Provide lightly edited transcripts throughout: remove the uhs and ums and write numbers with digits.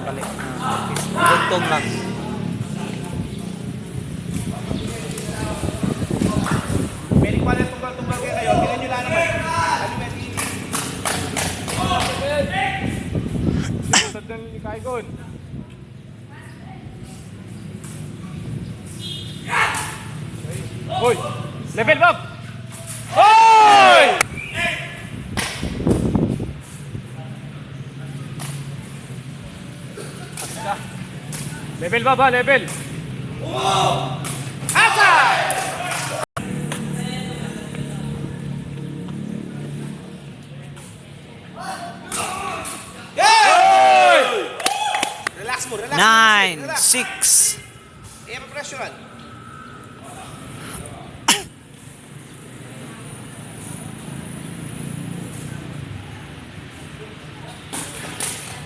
Kali. Buntong lang. Pwede ko alam tumbang kayo. Tingnan nyo lang naman. Ano pwede? Sundan ni Kaigon. Hoy! Level up! Hoy! Level ba ba? Level! Outside! Relax mo, relax. 9, 6. Eh, pressure.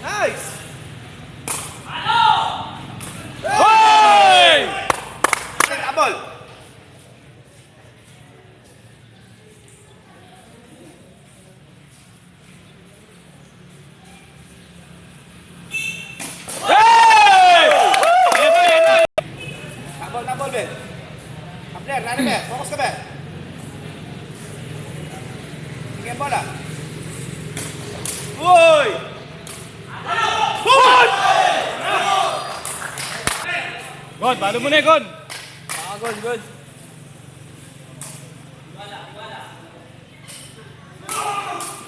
Nice! Hoy! Abol! Tabol, Ben. Abner, nani, Ben. Fokus ka, Ben. Sige, bola. Uy! God, balo mo na, God. God, God.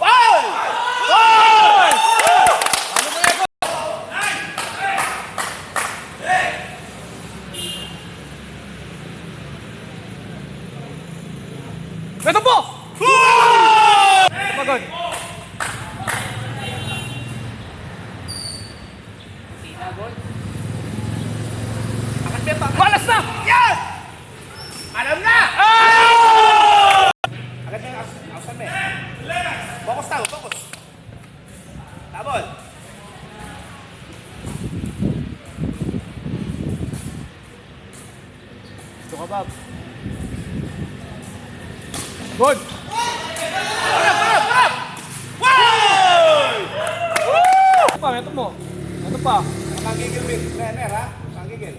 Wow! Wow! Balo mo na, God. Beto po! Ito pa, God. Balas na! Yan! Alam na! Agad na yung outside mo eh. Focus tao, focus. Tabol. Gusto ka, Bob? Good! Parap! Wow! Ito pa, ito mo. Ito pa. Nakagigil, trainer ha? Nakagigil.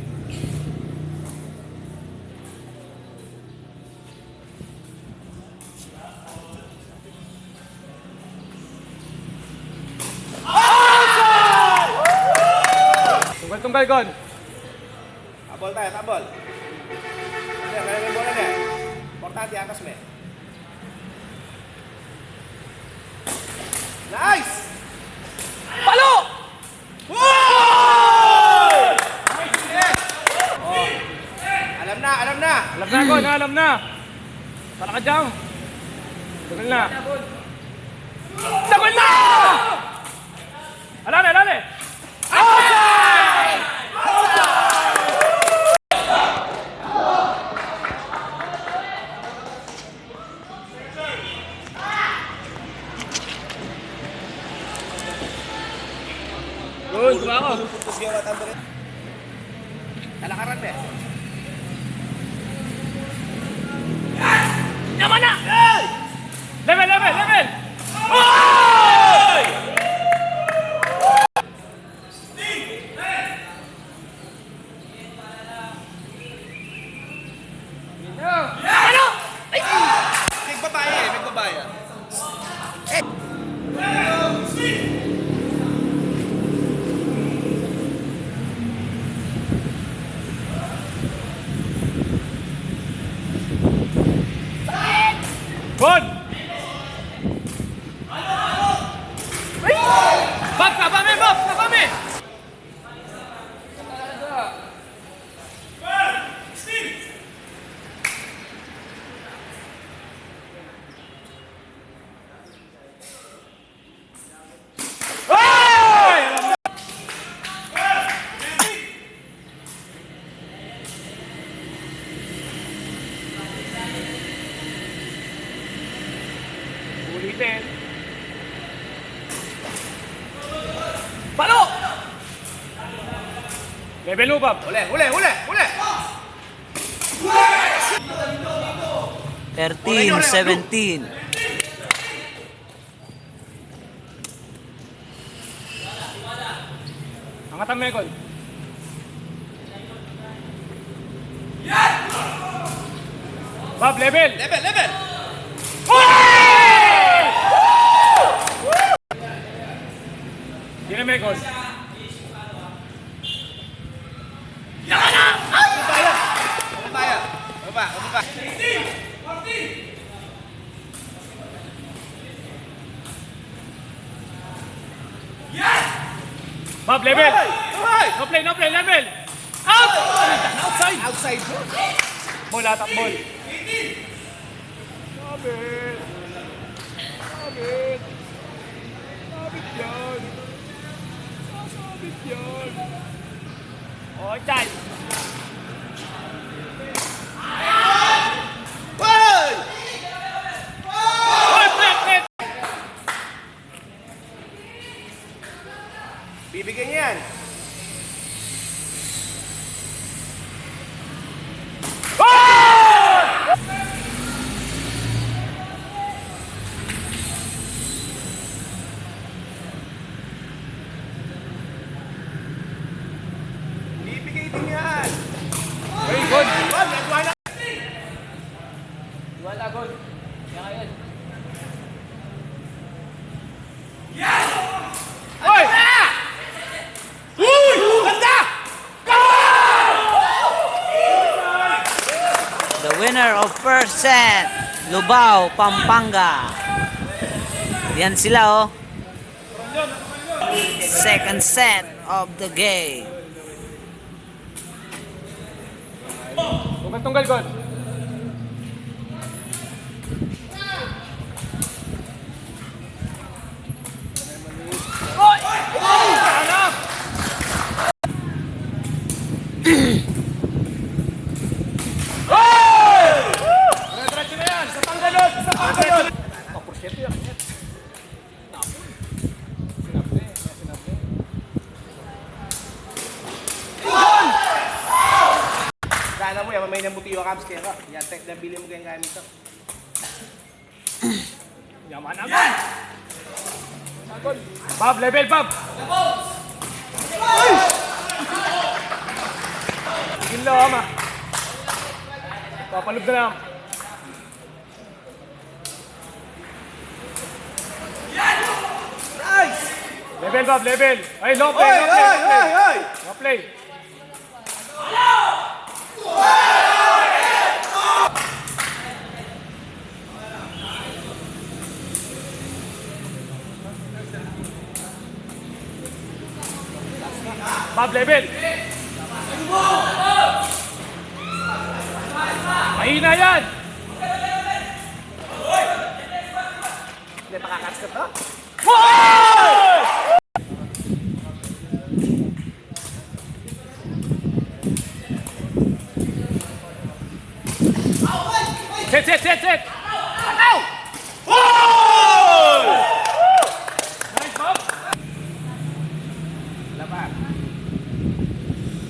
Tunggal, Gon. Tabol tayo, tabol. Kaya may bola niya. Importante, atas mo. Nice! Palo! Wow! Oh. Alam na. Alam na, Gon, alam na. Para ka dyan. Tagal na. Tagal na! Alane! Good, bango. Talakaran be. Yaman na! Level! Oy! Ano? Nagbabaya. Good! Bob, kabami! Ulitin. Palo! Level mo, Bob. Uli! 13, 17. Angkatan mo yung goal. Bob, level! Level! Hindi na may goal. Baba. Bob, level! Hoy! No play, level! Out! Outside! Outside mo. Ball, atak ball. Sabit! Sabit yan! Sabit yan! Oh, chay! Hoy! Oh, net! Bibigyan niya yan. Bibigay din yan. Very good! Bob, nagawa na. Wala, goal. Kaya yan. Hoy! Ganda! The winner of first set, Lubao, Pampanga. Yan sila oh. Second set of the game. Tunggal goal. Hoy! Ano? Diretso na yan! Sa panggalot! Oh, porsyento yan. Sana mo yan, may namutiwa kams kaya ka. Yan, nabili mo kayong gamit to. Yaman agad! Bob, level, Bob! Ginlaw, ama. Papalog na lang. Nice! Level, Bob, level. Ay, no play, Hoy! no play, no play. Hoy! No play. Bob, level. Mahina yan. Hindi, makakats ka to? Set. Nice, Bob. Laban.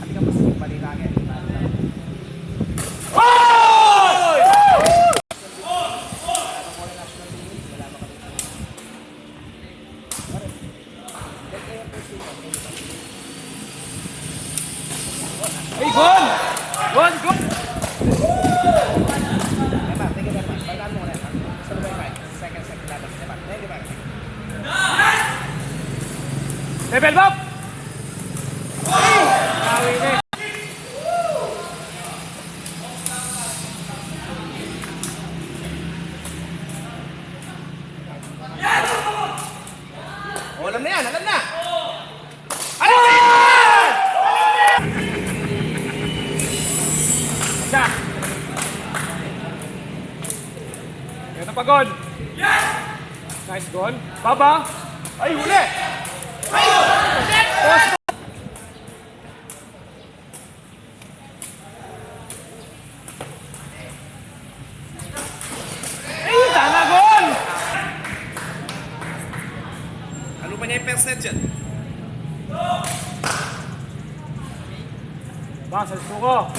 Hindi ka mas balita ka. Hey, gol! Gol! Lebar, tingin lebar. Balikan mo ulit. Sa lebar. Second lebar. Lebar. Lebar. Level, Bob! Nawi na. Oh, alam na yan, alam na! Siya. Ito pa, gol. Nice gol. Baba. Ay, huli! Ay, sana gol! Ano pa niya yung first set dyan? Ba, sa suko.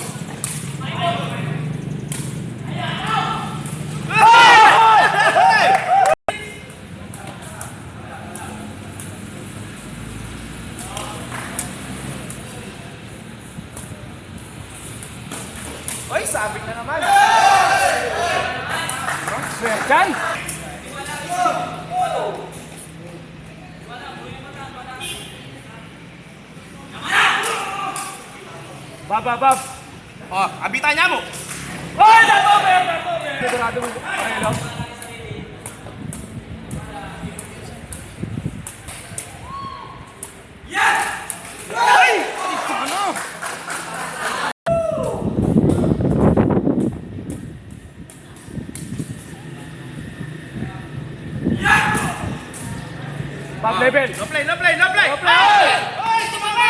Oy, sabit na naman. Swerchan! Bab! Oh, abitan niya mo. Hoy! Dato, Ber! Sigurado mo. Hello? Bab level! No play, no play, no play. No play! Oy, tumama!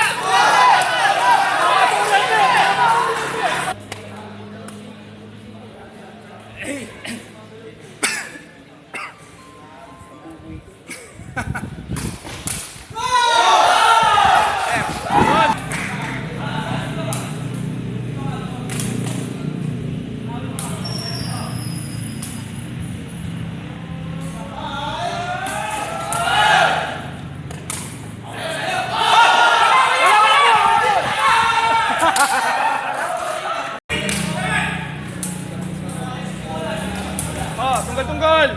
Oh, tunggal!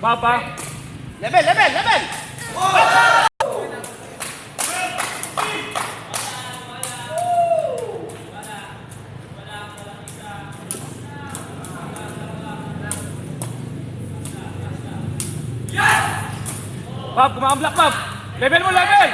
Papa! Level! Pap, kumakablock, Pap! Level mo, level!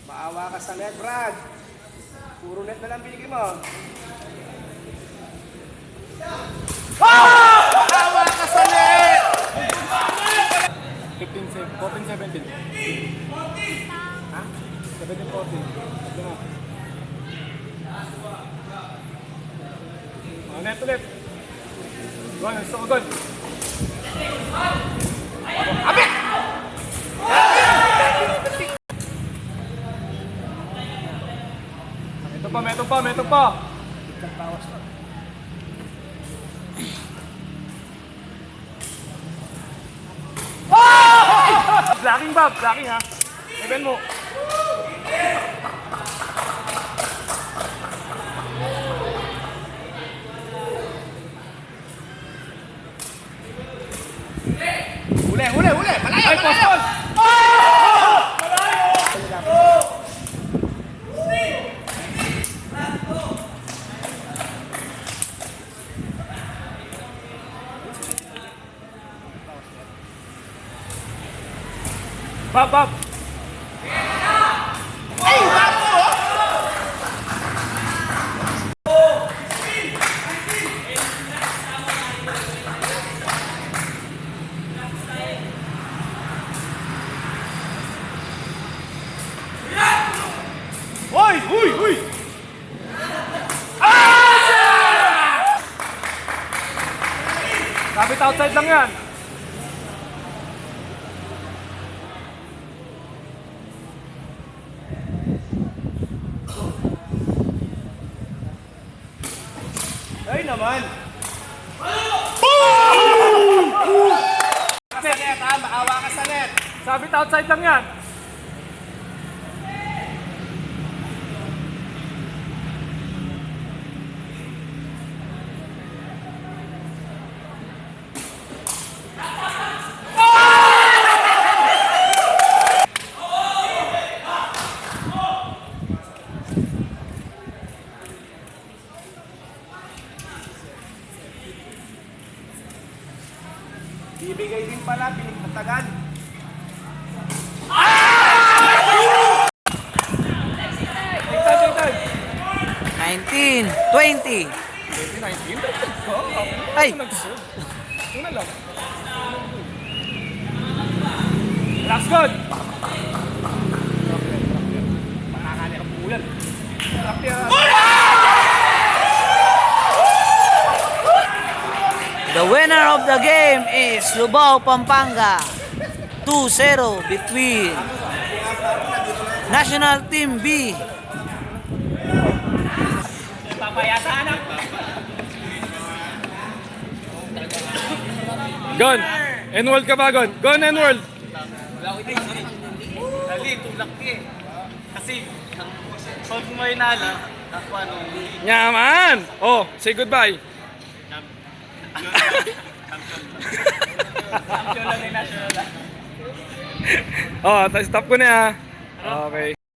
Maawa ka sa net, Brad. Puro net na lang binigay mo. Maawa ka sa net! 14-17. Ha? 17-14. Tatlo na. Net ulit. Gol, gusto ko gol. Abit! Meto pa. Blocking, Bob. Blocking, ha. Level mo. Huli! Malayo! Ay, postol! Bob! Ay, bago! outside lang yan. Ay naman! Sa net ha, maawa ka sa net. Sabit outside lang yan. Bibigay din pala, pinagtatagan. Tingtad. 19, 20. 19. Ay! Ito na lang. Relax, good. Makakali ang bulan. The winner of the game is Lubao, Pampanga. 2-0 between National Team B. Gon. N-World ka ba, Gon? Gon, N-World. Dali, tulak eh. Kasi, pag may nala, ako ano, Yaman! Oh, say goodbye. champion lang ni national. Oh, stop ko na. Okay.